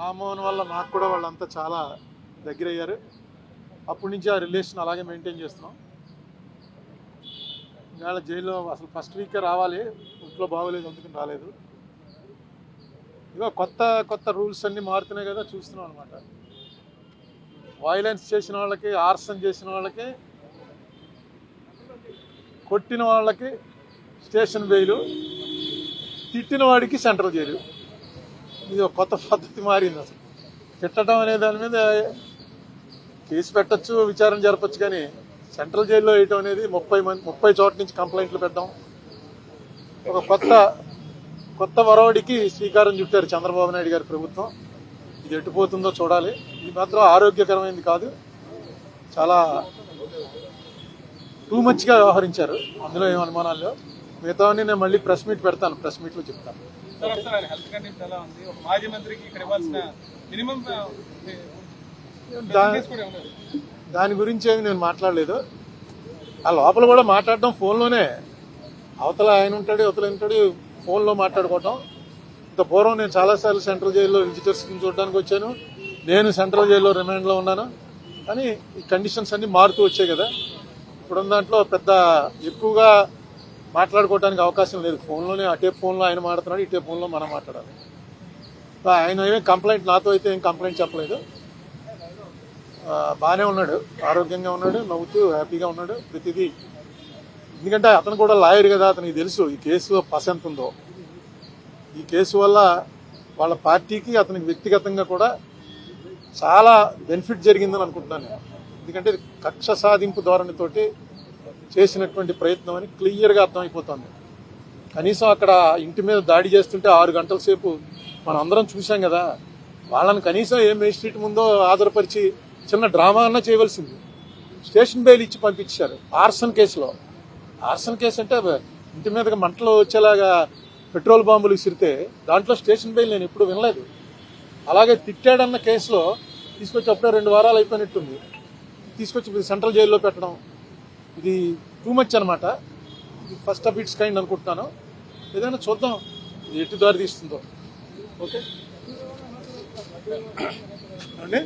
రామ్మోహన్ వల్ల నాకు కూడా వాళ్ళంతా చాలా దగ్గర అయ్యారు. అప్పటి నుంచి ఆ రిలేషన్ అలాగే మెయింటైన్ చేస్తున్నాం. ఇవాళ జైల్లో అసలు ఫస్ట్ వీకే రావాలి, ఇంట్లో బాగోలేదు అందుకని రాలేదు. ఇగో కొత్త కొత్త రూల్స్ అన్నీ మారుతున్నాయి కదా, చూస్తున్నాం అనమాట. వైలెన్స్ చేసిన వాళ్ళకి, ఆర్సన్ చేసిన వాళ్ళకి, కొట్టిన వాళ్ళకి స్టేషన్ బెయిలు, తిట్టిన వాడికి సెంట్రల్ జైలు. ఇది ఒక కొత్త పద్ధతి మారింది. అసలు తిట్టడం అనే దాని మీద కేసు పెట్టచ్చు, విచారణ జరపచ్చు, కానీ సెంట్రల్ జైల్లో వేయటం అనేది 30 చోట్ల నుంచి కంప్లైంట్లు పెట్టడం, ఒక కొత్త వరవడికి శ్రీకారం చుట్టారు చంద్రబాబు నాయుడు గారి ప్రభుత్వం. ఇది ఎట్టుపోతుందో చూడాలి. ఇది మాత్రం ఆరోగ్యకరమైనది కాదు, చాలా టూ మచ్గా వ్యవహరించారు, అందులో ఏం అనుమానాలు లేవు. మిగతా నేను మళ్ళీ ప్రెస్ మీట్ పెడతాను, ప్రెస్ మీట్లో చెప్తాను. దాని గురించి ఏమి నేను మాట్లాడలేదు. ఆ లోపల కూడా మాట్లాడడం ఫోన్లోనే, అవతల ఆయన ఉంటాడు, అవతల ఉంటాడు, ఫోన్లో మాట్లాడుకోవటం. ఇంత పూర్వం నేను చాలాసార్లు సెంట్రల్ జైల్లో విజిటర్స్ని చూడడానికి వచ్చాను. నేను సెంట్రల్ జైల్లో రిమాండ్లో ఉన్నాను. కానీ ఈ కండిషన్స్ అన్నీ మారుతూ వచ్చాయి కదా. ఇప్పుడున్న దాంట్లో పెద్ద ఎక్కువగా మాట్లాడుకోవడానికి అవకాశం లేదు. ఫోన్లోనే అటే ఫోన్లో ఆయన మాట్లాడుతున్నాడు, ఇటే ఫోన్లో మనం మాట్లాడాలి. ఆయన ఏమీ కంప్లైంట్, నాతో అయితే ఏం కంప్లైంట్ చెప్పలేదు. బాగానే ఉన్నాడు, ఆరోగ్యంగా ఉన్నాడు, నవ్వుతూ హ్యాపీగా ఉన్నాడు ప్రతిదీ. ఎందుకంటే అతను కూడా లాయర్ కదా, అతనికి తెలుసు ఈ కేసు పస ఎంత ఉందో. ఈ కేసు వల్ల వాళ్ళ పార్టీకి, అతనికి వ్యక్తిగతంగా కూడా చాలా బెనిఫిట్ జరిగిందని అనుకుంటున్నాను నేను. ఎందుకంటే కక్ష సాధింపు ధోరణితోటి చేసినటువంటి ప్రయత్నం అని క్లియర్గా అర్థమైపోతుంది. కనీసం అక్కడ ఇంటి మీద దాడి చేస్తుంటే 6 గంటల సేపు మనం అందరం చూసాం కదా. వాళ్ళని కనీసం ఏ మేజిస్ట్రేట్ ముందో ఆధారపరిచి చిన్న డ్రామా అన్నా చేయవలసింది. స్టేషన్ బెయిల్ ఇచ్చి పంపించారు ఆర్సన్ కేసులో. ఆర్సన్ కేసు అంటే ఇంటి మీదకి మంటలు వచ్చేలాగా పెట్రోల్ బాంబులు విసిరితే దాంట్లో స్టేషన్ బెయిల్ నేను ఎప్పుడు వినలేదు. అలాగే తిట్టాడన్న కేసులో తీసుకొచ్చి అప్పుడే 2 వారాలు అయిపోయినట్టుంది, తీసుకొచ్చి సెంట్రల్ జైల్లో పెట్టడం, ఇది టూ మచ్ అనమాట. ఇది ఫస్ట్ ఆఫ్ ఇట్స్ కైండ్ అనుకుంటున్నాను. ఏదైనా చూద్దాం ఎటు దారి తీస్తుందో. ఓకే అండి.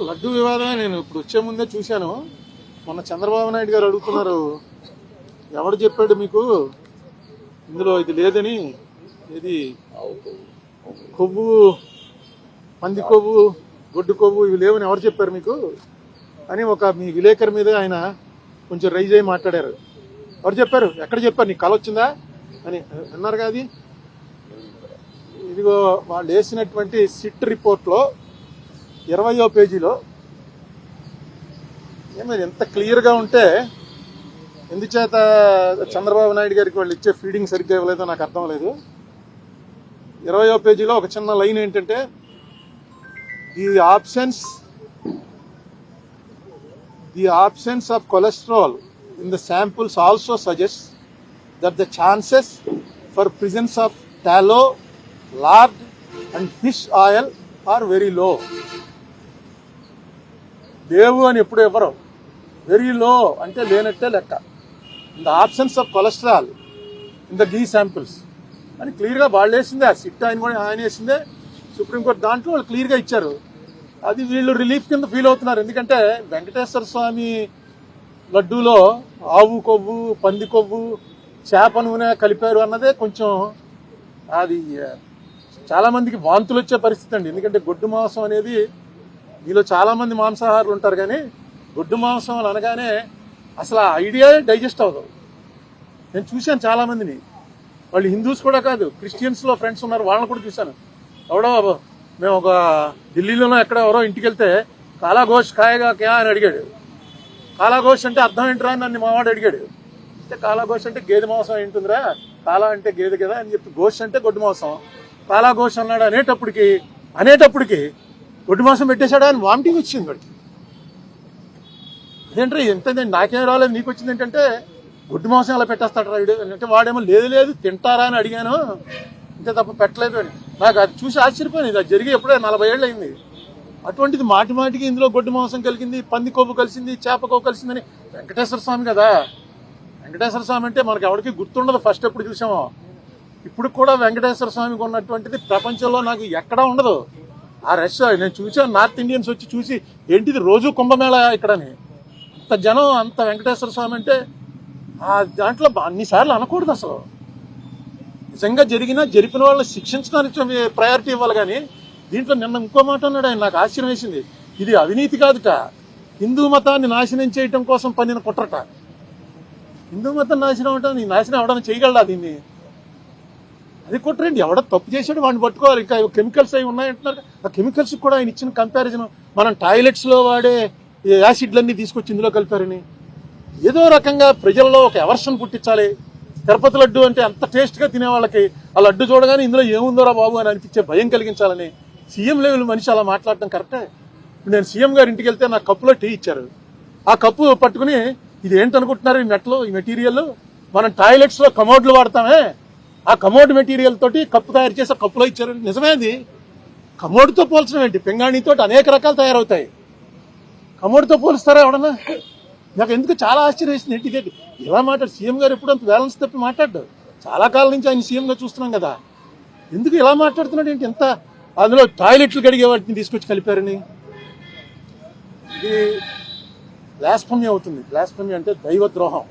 లడ్డూ వివాదమే నేను ఇప్పుడు వచ్చే ముందే చూశాను. మొన్న చంద్రబాబు నాయుడు గారు అడుగుతున్నారు, ఎవడు చెప్పాడు మీకు ఇందులో ఇది లేదని, ఇది కొవ్వు, పంది కొవ్వు, గొడ్డు కొవ్వు ఇవి లేవని ఎవరు చెప్పారు మీకు అని ఒక మీ విలేకరు మీద ఆయన కొంచెం రైజ్ అయ్యి మాట్లాడారు. ఎవరు చెప్పారు, ఎక్కడ చెప్పారు, నీకు కళ వచ్చిందా అని అన్నారు కదా. ఇదిగో వాళ్ళు వేసినటువంటి సిట్ రిపోర్ట్లో 20వ పేజీలో ఏమైనా ఎంత క్లియర్గా ఉంటే, ఎందుచేత చంద్రబాబు నాయుడు గారికి వాళ్ళు ఇచ్చే ఫీడింగ్ సరిగ్గా ఇవ్వలేదో నాకు అర్థం లేదు. 20వ పేజీలో ఒక చిన్న లైన్ ఏంటంటే, the absence of cholesterol in the samples also suggests that the chances for presence of tallow, lard and fish oil are very low. లేవు అని ఎప్పుడు ఎవరు, వెరీ లో అంటే లేనట్టే లెక్క. In the absence of cholesterol in the ghee samples అని క్లియర్గా వాళ్ళు వేసిందే. ఆ సిట్ ఆయన వేసిందే, సుప్రీంకోర్టు దాంట్లో వాళ్ళు క్లియర్గా ఇచ్చారు. అది వీళ్ళు రిలీఫ్ కింద ఫీల్ అవుతున్నారు. ఎందుకంటే వెంకటేశ్వర స్వామి లడ్డూలో ఆవు కొవ్వు, పంది కొవ్వు, చేప నూనె కలిపారు అన్నదే కొంచెం అది చాలామందికి వాంతులు వచ్చే పరిస్థితి అండి. ఎందుకంటే గొడ్డు మాంసం అనేది, మీలో చాలామంది మాంసాహారులు ఉంటారు, కానీ గొడ్డు మాంసం అని అనగానే అసలు ఆ ఐడియా డైజెస్ట్ అవ్వదు. నేను చూశాను చాలామందిని, వాళ్ళు హిందూస్ కూడా కాదు, క్రిస్టియన్స్లో ఫ్రెండ్స్ ఉన్నారు, వాళ్ళని కూడా చూశాను. ఎవడో మేము ఒక ఢిల్లీలోనో ఎక్కడ ఎవరో ఇంటికి వెళ్తే కాలా గోష్ ఖాయేగా క్యా అని అడిగాడు. కాలా గోష్ అంటే అర్థం ఏంట్రా అని నన్ను మావాడు అడిగాడు. అంటే కాలా గోష్ అంటే గేదె మాంసం ఏంటుందిరా, కాలా అంటే గేదె కదా అని చెప్పి, గోష్ అంటే గొడ్డు మాంసం, కాలా గోష్ అన్నాడు. అనేటప్పటికి గొడ్డు మాంసం పెట్టేశాడా అని వామిటింగ్ వచ్చింది వాడికి. అదేంట్రా ఎంతండి, నాకేం రాలేదు నీకు వచ్చింది ఏంటంటే గొడ్డు మాంసం ఎలా పెట్టేస్తాడు రాయుడు అంటే, వాడేమో లేదు తింటారా అని అడిగాను, అంతే తప్ప పెట్టలేదు అని. నాకు అది చూసి ఆశ్చర్యపోయింది. ఇది జరిగి ఎప్పుడే 40 ఏళ్ళు అయింది. అటువంటిది మాటికి ఇందులో గొడ్డు మాంసం కలిగింది, పంది కొవ్వు కలిసింది, చేప కొవ్వు కలిసిందని. వెంకటేశ్వర స్వామి కదా, వెంకటేశ్వర స్వామి అంటే మనకి ఎవరికి గుర్తుండదు ఫస్ట్ ఎప్పుడు చూసామో. ఇప్పుడు కూడా వెంకటేశ్వర స్వామికి ఉన్నటువంటిది ప్రపంచంలో నాకు ఎక్కడా ఉండదు. ఆ రష్ నేను చూసాను, నార్త్ ఇండియన్స్ వచ్చి చూసి ఏంటిది రోజు కుంభమేళ ఇక్కడని. అంత జనం, అంత వెంకటేశ్వర స్వామి అంటే ఆ దాంట్లో అన్నిసార్లు అనకూడదు అసలు. నిజంగా జరిపిన వాళ్ళని శిక్షించడానికి ప్రయారిటీ ఇవ్వాలి. కానీ దీంట్లో నిన్న ఇంకో మాట అన్నాడు ఆయన, నాకు ఆశ్చర్యం వేసింది. ఇది అవినీతి కాదుట, హిందూ మతాన్ని నాశనం చేయటం కోసం పన్నిన కుట్రట. హిందూ మతం నాశనం అవడం, నీ నాశనం అవడానికి చేయగలడా దీన్ని? అది కుట్రండి. ఎవడో తప్పు చేశాడు వాడిని పట్టుకోవాలి. ఇంకా కెమికల్స్ అవి ఉన్నాయంటున్నారు. ఆ కెమికల్స్ కూడా ఆయన ఇచ్చిన కంపారిజన్, మనం టాయిలెట్స్ లో వాడే యాసిడ్లన్నీ తీసుకొచ్చి ఇందులో కలిపారని ఏదో రకంగా ప్రజల్లో ఒక ఎవర్షన్ పుట్టించాలి. తిరుపతి లడ్డు అంటే అంత టేస్ట్ గా తినే వాళ్ళకి ఆ లడ్డు చూడగానే ఇందులో ఏముందోరా బాబు అని అనిపించే భయం కలిగించాలని సీఎం లెవెల్ మనిషి అలా మాట్లాడటం కరెక్టే? నేను సీఎం గారి ఇంటికి వెళ్తే నాకు కప్పులో టీ ఇచ్చారు. ఆ కప్పు పట్టుకుని ఇది ఏంటనుకుంటున్నారు ఈ మెటల్, ఈ మెటీరియల్ మనం టాయిలెట్స్ లో కమోడ్లు వాడతామే, ఆ కమోడ్ మెటీరియల్ తోటి కప్పు తయారు చేసి కప్పులో ఇచ్చారు. నిజమే, అది కమోడ్తో పోల్చడం ఏంటి? పింగాణితో అనేక రకాలు తయారవుతాయి, కమోడ్తో పోలుస్తారా ఎవడన్నా? నాకు ఎందుకు చాలా ఆశ్చర్యం వేసింది. ఏంటి ఇదేంటి ఇలా మాట్లాడు? సీఎం గారు ఎప్పుడు అంత బ్యాలెన్స్ తప్పి మాట్లాడ్డు. చాలా కాలం నుంచి ఆయన సీఎంగా చూస్తున్నాం కదా, ఎందుకు ఇలా మాట్లాడుతున్నాడు ఏంటి? ఎంత అందులో టాయిలెట్లు కడిగే వాటిని తీసుకొచ్చి కలిపారని. ఇది బ్లాస్ఫమీ అవుతుంది. బ్లాస్ఫమీ అంటే దైవద్రోహం.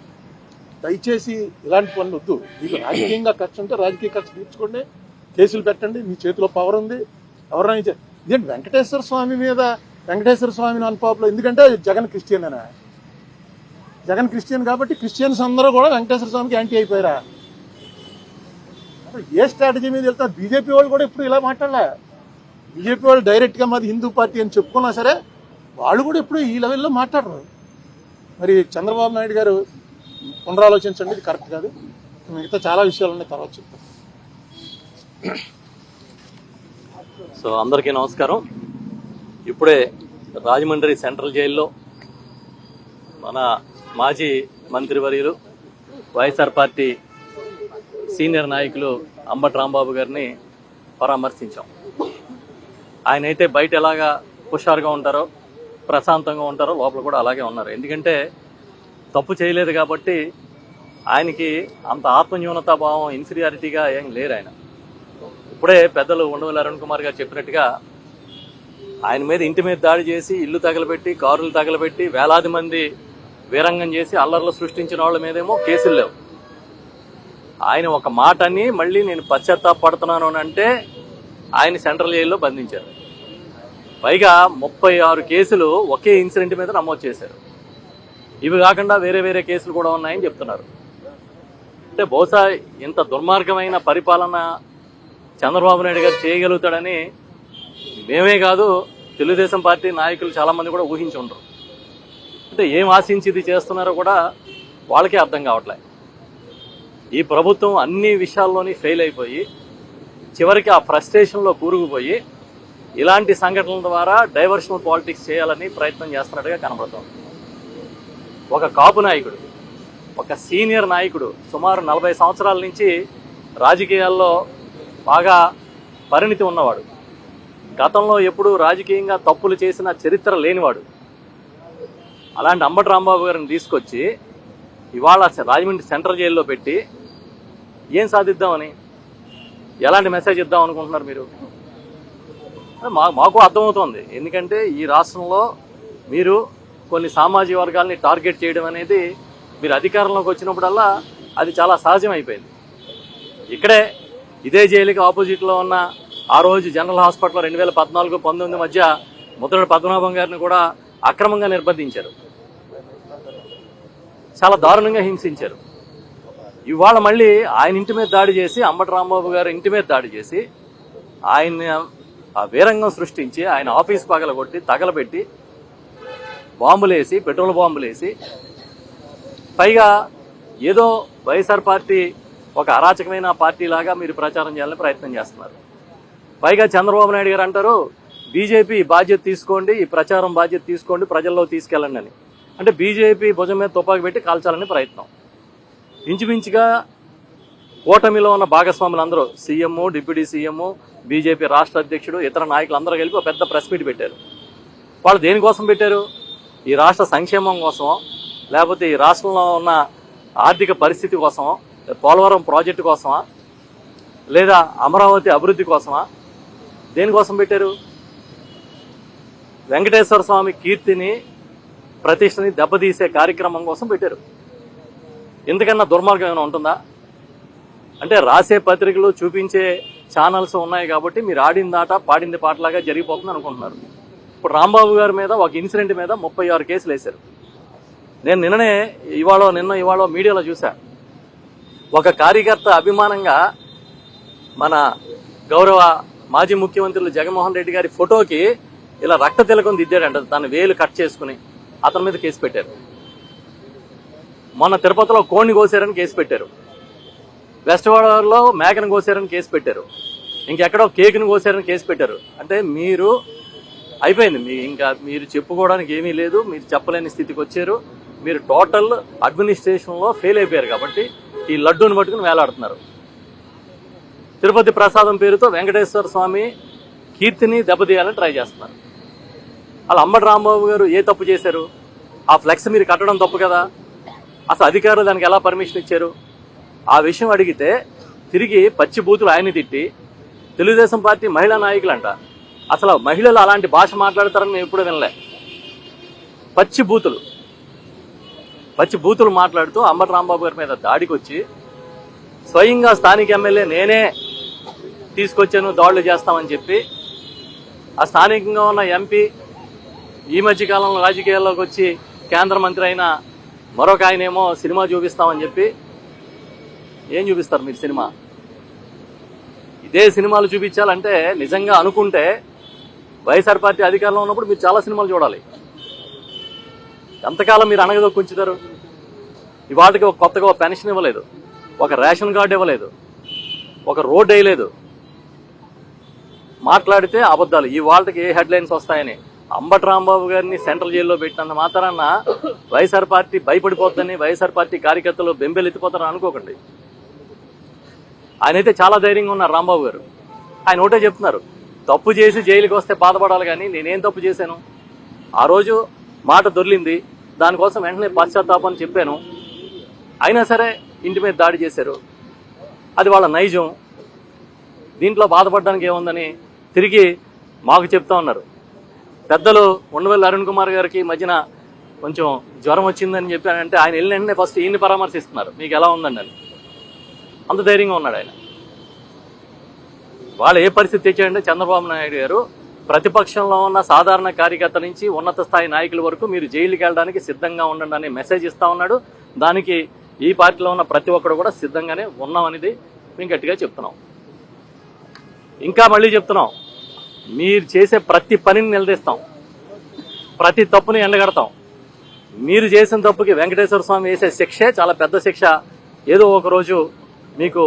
దయచేసి ఇలాంటి పనులు వద్దు. మీకు రాజకీయంగా ఖర్చు ఉంటే రాజకీయ ఖర్చు తీర్చుకోండి, కేసులు పెట్టండి, మీ చేతిలో పవర్ ఉంది. ఎవరైనా ఇదేంటి వెంకటేశ్వర స్వామి మీద, వెంకటేశ్వర స్వామిని అన్పాపులో, ఎందుకంటే జగన్ క్రిస్టియన్ అనా? జగన్ క్రిస్టియన్ కాబట్టి క్రిస్టియన్స్ అందరూ కూడా వెంకటేశ్వర స్వామికి యాంటీ అయిపోయారా? అప్పుడు ఏ స్ట్రాటజీ మీద వెళ్తారు? బీజేపీ వాళ్ళు కూడా ఇప్పుడు ఇలా మాట్లాడలే. బీజేపీ వాళ్ళు డైరెక్ట్ గా మాది హిందూ పార్టీ అని చెప్పుకున్నా సరే వాళ్ళు కూడా ఇప్పుడు ఈ లెవెల్లో మాట్లాడరు. మరి చంద్రబాబు నాయుడు గారు పునరాలోచించండి, ఇది కరెక్ట్ కాదు. మిగతా చాలా విషయాలు ఉన్నాయి, తర్వాత చెప్తాను. సో అందరికీ నమస్కారం. ఇప్పుడే రాజమండ్రి సెంట్రల్ జైల్లో మన మాజీ మంత్రివర్యులు వైఎస్ఆర్ పార్టీ సీనియర్ నాయకులు అంబటి రాంబాబు గారిని పరామర్శించాం. ఆయన అయితే బయట ఎలాగా హుషారుగా ఉంటారో, ప్రశాంతంగా ఉంటారో, లోపల కూడా అలాగే ఉన్నారు. ఎందుకంటే తప్పు చేయలేదు కాబట్టి ఆయనకి అంత ఆత్మన్యూనతా భావం, ఇన్ఫీరియారిటీగా ఏం లేరు ఆయన. ఇప్పుడే పెద్దలు ఉండవల్లి అరుణ్ కుమార్ గారు చెప్పినట్టుగా ఆయన మీద ఇంటి మీద దాడి చేసి, ఇల్లు తగలబెట్టి, కారులు తగలబెట్టి, వేలాది మంది వీరంగం చేసి అల్లర్లు సృష్టించిన వాళ్ళ మీదేమో కేసులు లేవు. ఆయన ఒక మాట అని మళ్ళీ నేను పశ్చాత్తాపడుతున్నాను అని అంటే ఆయన సెంట్రల్ జైల్లో బంధించారు. పైగా 36 కేసులు ఒకే ఇన్సిడెంట్ మీద నమోదు చేశారు. ఇవి కాకుండా వేరే వేరే కేసులు కూడా ఉన్నాయని చెప్తున్నారు. అంటే బహుశా ఇంత దుర్మార్గమైన పరిపాలన చంద్రబాబు నాయుడు గారు చేయగలుగుతాడని మేమే కాదు, తెలుగుదేశం పార్టీ నాయకులు చాలా మంది కూడా ఊహించి ఉండరు. అంటే ఏం ఆశించి ఇది చేస్తున్నారో కూడా వాళ్ళకే అర్థం కావట్లే. ఈ ప్రభుత్వం అన్ని విషయాల్లోని ఫెయిల్ అయిపోయి చివరికి ఆ ఫ్రస్ట్రేషన్లో కూరుకుపోయి ఇలాంటి సంఘటనల ద్వారా డైవర్షనల్ పాలిటిక్స్ చేయాలని ప్రయత్నం చేస్తున్నట్టుగా కనబడుతోంది. ఒక కాపు నాయకుడు, ఒక సీనియర్ నాయకుడు, సుమారు 40 సంవత్సరాల నుంచి రాజకీయాల్లో బాగా పరిణితి ఉన్నవాడు, గతంలో ఎప్పుడూ రాజకీయంగా తప్పులు చేసిన చరిత్ర లేనివాడు, అలాంటి అంబటి రాంబాబు గారిని తీసుకొచ్చి ఇవాళ రాజమండ్రి సెంట్రల్ జైల్లో పెట్టి ఏం సాధిద్దామని, ఎలాంటి మెసేజ్ ఇద్దాం అనుకుంటున్నారు మీరు? మాకు అర్థమవుతోంది. ఎందుకంటే ఈ రాష్ట్రంలో మీరు కొన్ని సామాజిక వర్గాల్ని టార్గెట్ చేయడం అనేది మీరు అధికారంలోకి వచ్చినప్పుడల్లా అది చాలా సహజం అయిపోయింది. ఇక్కడే ఇదే జైలుకి ఆపోజిట్లో ఉన్న ఆ రోజు జనరల్ హాస్పిటల్లో 2014-19 మధ్య ముద్రగడ పద్మనాభం గారిని కూడా అక్రమంగా నిర్బంధించారు, చాలా దారుణంగా హింసించారు. ఇవాళ మళ్ళీ ఆయన ఇంటి మీద దాడి చేసి, అంబటి రాంబాబు గారి ఇంటి మీద దాడి చేసి, ఆయన్ని ఆ వీరంగం సృష్టించి, ఆయన ఆఫీస్ పగలగొట్టి, తగలబెట్టి, బాంబులేసి, పెట్రోల్ బాంబులేసి, పైగా ఏదో వైఎస్ఆర్ పార్టీ ఒక అరాచకమైన పార్టీ లాగా మీరు ప్రచారం చేయాలని ప్రయత్నం చేస్తున్నారు. పైగా చంద్రబాబు నాయుడు గారు అంటారు బీజేపీ బాధ్యత తీసుకోండి, ఈ ప్రచారం బాధ్యత తీసుకోండి, ప్రజల్లో తీసుకెళ్ళండి అని. అంటే బీజేపీ భుజం మీద తుపాకి పెట్టి కాల్చాలని ప్రయత్నం. ఇంచుమించుగా కూటమిలో ఉన్న భాగస్వాములందరూ, సీఎం, డిప్యూటీ సీఎం, బీజేపీ రాష్ట్ర అధ్యక్షుడు, ఇతర నాయకులు అందరూ కలిపి ఒక పెద్ద ప్రెస్ మీట్ పెట్టారు. వాళ్ళు దేనికోసం పెట్టారు? ఈ రాష్ట్ర సంక్షేమం కోసం, లేకపోతే ఈ రాష్ట్రంలో ఉన్న ఆర్థిక పరిస్థితి కోసం, పోలవరం ప్రాజెక్టు కోసమా, లేదా అమరావతి అభివృద్ధి కోసమా? దేనికోసం పెట్టారు? వెంకటేశ్వర స్వామి కీర్తిని ప్రతిష్టని దెబ్బతీసే కార్యక్రమం కోసం పెట్టారు. ఎందుకన్నా దుర్మార్గం ఏమైనా ఉంటుందా? అంటే రాసే పత్రికలు చూపించే ఛానల్స్ ఉన్నాయి కాబట్టి మీరు ఆడింది ఆట పాడింది పాటలాగా జరిగిపోతుంది అనుకుంటున్నారు. ఇప్పుడు రాంబాబు గారి మీద ఒక ఇన్సిడెంట్ మీద 36 కేసులు వేశారు. నేను నిన్న ఇవాళ మీడియాలో చూసా. ఒక కార్యకర్త అభిమానంగా మన గౌరవ మాజీ ముఖ్యమంత్రులు జగన్మోహన్ రెడ్డి గారి ఫోటోకి ఇలా రక్త తిలకం దిద్దాడంట, తన వేలు కట్ చేసుకుని. అతని మీద కేసు పెట్టారు. మొన్న తిరుపతిలో కోడిని కోసారని కేసు పెట్టారు. వెస్ట్ గోదావరిలో మేకను కోసారని కేసు పెట్టారు. ఇంకెక్కడో కేకును కోసారని కేసు పెట్టారు. అంటే మీరు అయిపోయింది, ఇంకా మీరు చెప్పుకోవడానికి ఏమీ లేదు, మీరు చెప్పలేని స్థితికి వచ్చారు. మీరు టోటల్ అడ్మినిస్ట్రేషన్లో ఫెయిల్ అయిపోయారు కాబట్టి ఈ లడ్డూని పట్టుకుని వేలాడుతున్నారు. తిరుపతి ప్రసాదం పేరుతో వెంకటేశ్వర స్వామి కీర్తిని దెబ్బతీయాలని ట్రై చేస్తున్నారు. అలా అంబటి రాంబాబు గారు ఏ తప్పు చేశారు? ఆ ఫ్లెక్స్ మీరు కట్టడం తప్పు కదా. అసలు అధికారులు దానికి ఎలా పర్మిషన్ ఇచ్చారు? ఆ విషయం అడిగితే తిరిగి పచ్చి బూతులు ఆయన తిట్టి, తెలుగుదేశం పార్టీ మహిళా నాయకులంట. అసలు మహిళలు అలాంటి భాష మాట్లాడతారని నేను ఎప్పుడూ వినలే. పచ్చి బూతులు మాట్లాడుతూ అంబటి రాంబాబు గారి మీద దాడికి వచ్చి స్వయంగా స్థానిక ఎమ్మెల్యే నేనే తీసుకొచ్చాను దాడులు చేస్తామని చెప్పి, ఆ స్థానికంగా ఉన్న ఎంపీ ఈ మధ్యకాలంలో రాజకీయాల్లోకి వచ్చి కేంద్ర మంత్రి అయిన మరొక ఆయనేమో సినిమా చూపిస్తామని చెప్పి, ఏం చూపిస్తారు మీరు సినిమా? ఇదే సినిమాలు చూపించాలంటే నిజంగా అనుకుంటే వైఎస్ఆర్ పార్టీ అధికారంలో ఉన్నప్పుడు మీరు చాలా సినిమాలు చూడాలి. ఎంతకాలం మీరు అనగదొక్కుంచుతారు? ఇవాటికి ఒక కొత్తగా ఒక పెన్షన్ ఇవ్వలేదు, ఒక రేషన్ కార్డు ఇవ్వలేదు, ఒక రోడ్డు వేయలేదు. మాట్లాడితే అబద్ధాలు. ఈ వాళ్ళకి ఏ హెడ్లైన్స్ వస్తాయని అంబటి రాంబాబు గారిని సెంట్రల్ జైల్లో పెట్టినంత మాత్రాన వైఎస్ఆర్ పార్టీ భయపడిపోతుందని, వైఎస్ఆర్ పార్టీ కార్యకర్తలు బెంబెలెత్తిపోతారని అనుకోకండి. ఆయన అయితే చాలా ధైర్యంగా ఉన్నారు రాంబాబు గారు. ఆయన ఒకటే చెప్తున్నారు, తప్పు చేసి జైలుకి వస్తే బాధపడాలి కానీ నేనేం తప్పు చేశాను? ఆ రోజు మాట దొర్లింది, దానికోసం వెంటనే పశ్చాత్తాపం చెప్పాను. అయినా సరే ఇంటి మీద దాడి చేశారు, అది వాళ్ళ నైజం. దీంట్లో బాధపడడానికి ఏముందని తిరిగి మాకు చెప్తా ఉన్నారు. పెద్దలు ఉండవల్లి అరుణ్ కుమార్ గారికి మధ్యన కొంచెం జ్వరం వచ్చిందని చెప్పానంటే ఆయన వెళ్ళిన వెంటనే ఫస్ట్ ఈయన్ని పరామర్శిస్తున్నారు, మీకు ఎలా ఉందండి అని. అంత ధైర్యంగా ఉన్నాడు ఆయన. వాళ్ళు ఏ పరిస్థితి తెచ్చాడంటే చంద్రబాబు నాయుడు గారు ప్రతిపక్షంలో ఉన్న సాధారణ కార్యకర్త నుంచి ఉన్నత స్థాయి నాయకుల వరకు మీరు జైలుకి వెళ్ళడానికి సిద్ధంగా ఉండండి అనే మెసేజ్ ఇస్తా ఉన్నాడు. దానికి ఈ పార్టీలో ఉన్న ప్రతి ఒక్కరు కూడా సిద్ధంగానే ఉన్నామనేది మేము గట్టిగా చెప్తున్నాం. ఇంకా మళ్ళీ చెప్తున్నాం, మీరు చేసే ప్రతి పనిని నిలదీస్తాం, ప్రతి తప్పుని ఎండగడతాం. మీరు చేసిన తప్పుకి వెంకటేశ్వర స్వామి వేసే శిక్షే చాలా పెద్ద శిక్ష. ఏదో ఒక రోజు మీకు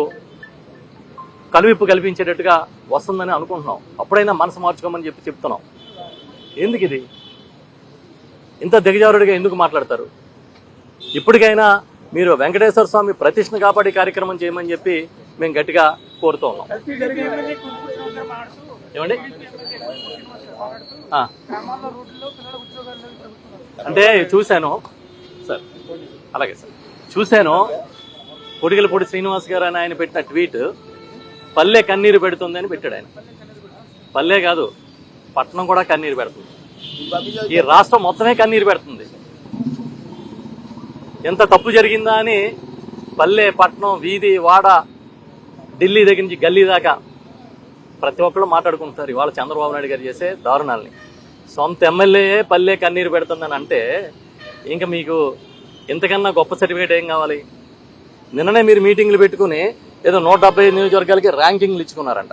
కలువిప్పు కల్పించేటట్టుగా వస్తుందని అనుకుంటున్నాం. అప్పుడైనా మనసు మార్చుకోమని చెప్తున్నాం. ఎందుకు ఇది ఇంత దిగజారుడిగా ఎందుకు మాట్లాడతారు? ఇప్పటికైనా మీరు వెంకటేశ్వర స్వామి ప్రతిష్ఠను కాపాడే కార్యక్రమం చేయమని చెప్పి మేము గట్టిగా కోరుతూ ఉన్నాం. ఏమండి అంటే చూశాను సార్, అలాగే సార్ చూశాను. పొడిగలపూడి శ్రీనివాస్ గారు అని ఆయన పెట్టిన ట్వీట్ పల్లె కన్నీరు పెడుతుంది అని పెట్టాడు ఆయన. పల్లె కాదు, పట్టణం కూడా కన్నీరు పెడుతుంది. ఈ రాష్ట్రం మొత్తమే కన్నీరు పెడుతుంది. ఎంత తప్పు జరిగిందా అని పల్లె, పట్టణం, వీధి, వాడ, ఢిల్లీ దగ్గర నుంచి గల్లీ దాకా ప్రతి ఒక్కళ్ళు మాట్లాడుకుంటారు ఇవాళ చంద్రబాబు నాయుడు గారు చేసే దారుణాలని. సొంత ఎమ్మెల్యే పల్లె కన్నీరు పెడుతుందని అంటే ఇంకా మీకు ఇంతకన్నా గొప్ప సర్టిఫికేట్ ఏం కావాలి? నిన్ననే మీరు మీటింగ్లు పెట్టుకుని ఏదో 175 నియోజకవర్గాలకి ర్యాంకింగ్లు ఇచ్చుకున్నారంట.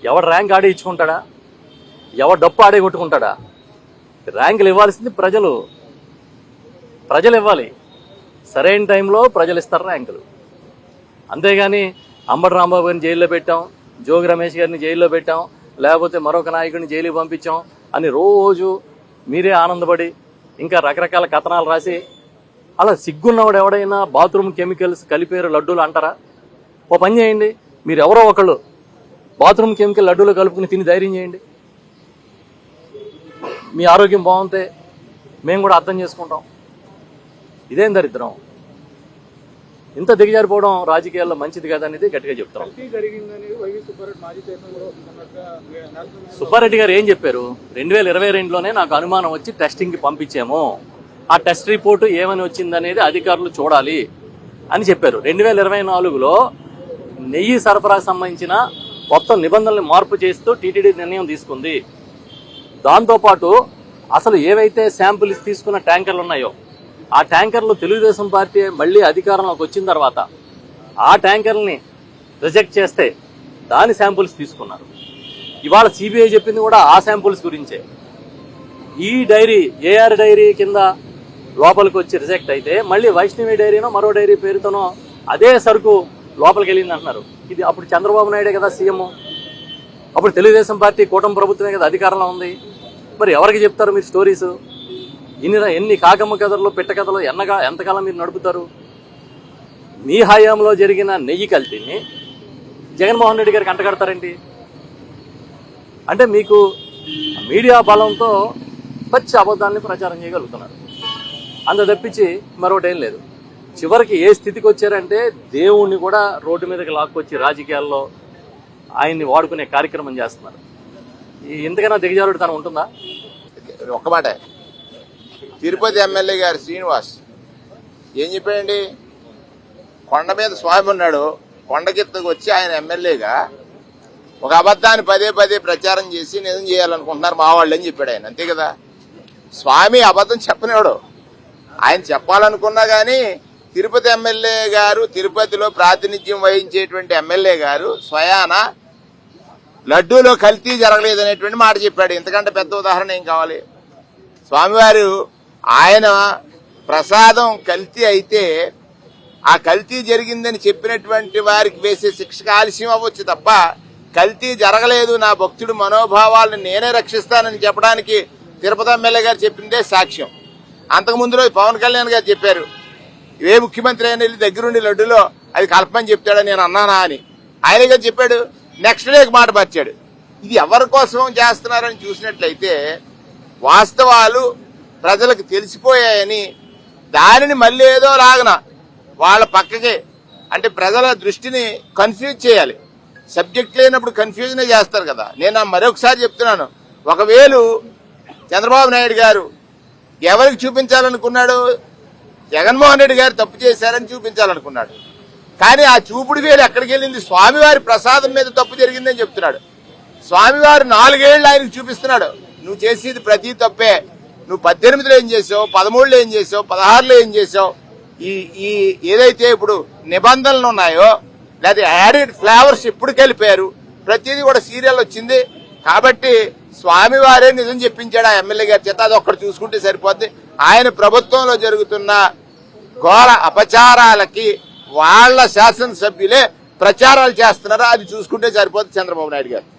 ఎవడు ర్యాంక్ ఆడే ఇచ్చుకుంటాడా? ఎవడు డప్పు ఆడే కొట్టుకుంటాడా? ర్యాంకులు ఇవ్వాల్సింది ప్రజలు ఇవ్వాలి. సరైన టైంలో ప్రజలు ఇస్తారు ర్యాంకులు. అంతేగాని అంబటి రాంబాబు గారిని జైల్లో పెట్టాం, జోగి రమేష్ గారిని జైల్లో పెట్టాం, లేకపోతే మరొక నాయకుడిని జైలుకి పంపించాం అని రోజు మీరే ఆనందపడి ఇంకా రకరకాల కథనాలు రాసి, అలా సిగ్గున్నవాడు ఎవడైనా బాత్రూమ్ కెమికల్స్ కలిపేరు లడ్డూలు అంటారా? ఓ పని చేయండి, మీరు ఎవరో ఒకళ్ళు బాత్రూమ్ కెమికల్ లడ్డూలు కలుపుకుని తిని ధైర్యం చేయండి. మీ ఆరోగ్యం బాగుంటే మేము కూడా అర్థం చేసుకుంటాం. ఇదేం దరిద్రం? ఇంత దిగజారిపోవడం రాజకీయాల్లో మంచిది కాదనేది గట్టిగా చెప్తాం. సుబ్బారెడ్డి గారు ఏం చెప్పారు? 2022లోనే నాకు అనుమానం వచ్చి టెస్టింగ్కి పంపించాము, ఆ టెస్ట్ రిపోర్టు ఏమని వచ్చిందనేది అధికారులు చూడాలి అని చెప్పారు. 2024లో నెయ్యి సరఫరాకు సంబంధించిన మొత్తం నిబంధనలు మార్పు చేస్తూ టీటీడీ నిర్ణయం తీసుకుంది. దాంతోపాటు అసలు ఏవైతే శాంపిల్స్ తీసుకున్న ట్యాంకర్లు ఉన్నాయో ఆ ట్యాంకర్లు తెలుగుదేశం పార్టీ మళ్ళీ అధికారంలోకి వచ్చిన తర్వాత ఆ ట్యాంకర్లని రిజెక్ట్ చేస్తే దాని శాంపిల్స్ తీసుకున్నారు. ఇవాళ సిబిఐ చెప్పింది కూడా ఆ శాంపిల్స్ గురించే. ఈ డైరీ ఏఆర్ డైరీ కింద లోపలికి వచ్చి రిజెక్ట్ అయితే మళ్ళీ వైష్ణవి డైరీనో మరో డైరీ పేరుతోనో అదే సరుకు లోపలికి వెళ్ళింది అంటున్నారు. ఇది అప్పుడు చంద్రబాబు నాయుడే కదా సీఎం, అప్పుడు తెలుగుదేశం పార్టీ కూటమి ప్రభుత్వమే కదా అధికారంలో ఉంది. మరి ఎవరికి చెప్తారు మీరు స్టోరీస్? ఎన్ని కాకమ్మ కథలు పెట్ట కథలు ఎంతకాలం మీరు నడుపుతారు? మీ హయాంలో జరిగిన నెయ్యి కల్తీని జగన్మోహన్ రెడ్డి గారికి అంటగడతారేంటి? అంటే మీకు మీడియా బలంతో పచ్చి అబద్ధాన్ని ప్రచారం చేయగలుగుతున్నారు, అంత తప్పించి మరొకటేం లేదు. చివరికి ఏ స్థితికి వచ్చారంటే దేవుణ్ణి కూడా రోడ్డు మీదకి లాక్కొచ్చి రాజకీయాల్లో ఆయన్ని వాడుకునే కార్యక్రమం చేస్తున్నారు. ఇంతకైనా దిగజారుడుతనం ఉంటుందా? ఒక్క మాట, తిరుపతి ఎమ్మెల్యే గారు శ్రీనివాస్ ఏం చెప్పాడండి? కొండ మీద స్వామి ఉన్నాడు, కొండకెత్తుకు వచ్చి ఆయన ఎమ్మెల్యేగా ఒక అబద్ధాన్ని పదే పదే ప్రచారం చేసి నిజం చేయాలనుకుంటున్నారు మా వాళ్ళు అని చెప్పాడు ఆయన. అంతే కదా, స్వామి అబద్ధం చెప్పనివాడు. ఆయన చెప్పాలనుకున్నా కానీ తిరుపతి ఎమ్మెల్యే గారు, తిరుపతిలో ప్రాతినిధ్యం వహించేటువంటి ఎమ్మెల్యే గారు స్వయాన లడ్డూలో కల్తీ జరగలేదనేటువంటి మాట చెప్పాడు. ఇంతకంటే పెద్ద ఉదాహరణ ఏం కావాలి? స్వామివారు ఆయన ప్రసాదం కల్తీ అయితే ఆ కల్తీ జరిగిందని చెప్పినటువంటి వారికి వేసే శిక్షకు ఆలస్యం అవ్వచ్చు తప్ప కల్తీ జరగలేదు, నా భక్తుడి మనోభావాలను నేనే రక్షిస్తానని చెప్పడానికి తిరుపతి ఎమ్మెల్యే గారు చెప్పిందే సాక్ష్యం. అంతకుముందు రోజు పవన్ కళ్యాణ్ గారు చెప్పారు, ఏ ముఖ్యమంత్రి అయినా వెళ్ళి దగ్గరుండి లడ్డులో అది కలపమని చెప్తాడని నేను అన్నానా అని. ఆయన గారు చెప్పాడు, నెక్స్ట్ డేకి మాట మార్చాడు. ఇది ఎవరి కోసం చేస్తున్నారని చూసినట్లయితే వాస్తవాలు ప్రజలకు తెలిసిపోయాయని దానిని మళ్ళీ ఏదో లాగన వాళ్ళ పక్కకి, అంటే ప్రజల దృష్టిని కన్ఫ్యూజ్ చేయాలి. సబ్జెక్ట్ లేనప్పుడు కన్ఫ్యూజనే చేస్తారు కదా. నేను మరొకసారి చెప్తున్నాను, ఒకవేళ చంద్రబాబు నాయుడు గారు ఎవరికి చూపించాలనుకున్నాడు? జగన్మోహన్ రెడ్డి గారు తప్పు చేశారని చూపించాలనుకున్నాడు. కానీ ఆ చూపుడు వేలు ఎక్కడికి వెళ్ళింది? స్వామివారి ప్రసాదం మీద తప్పు జరిగిందని చెప్తున్నాడు. స్వామివారు 4 ఏళ్లు ఆయనకు చూపిస్తున్నాడు, నువ్వు చేసేది ప్రతి తప్పే, నువ్వు 18లో ఏం చేసావు, 13లో ఏం చేసావు, 16లో ఏం చేసావు, ఈ ఏదైతే ఇప్పుడు నిబంధనలు ఉన్నాయో లేదా యాడెడ్ ఫ్లేవర్స్ ఎప్పుడు కలిపారు, ప్రతిదీ కూడా సీరియల్ వచ్చింది. కాబట్టి స్వామివారే నిజం చెప్పించాడు ఆ ఎమ్మెల్యే గారి చేత. అది ఒక్కటి చూసుకుంటే సరిపోద్ది. ఆయన ప్రభుత్వంలో జరుగుతున్న ఘోర అపచారాలకి వాళ్ళ శాసనసభ్యులే ప్రచారాలు చేస్తున్నారా, అది చూసుకుంటే సరిపోద్ది చంద్రబాబు నాయుడు గారు.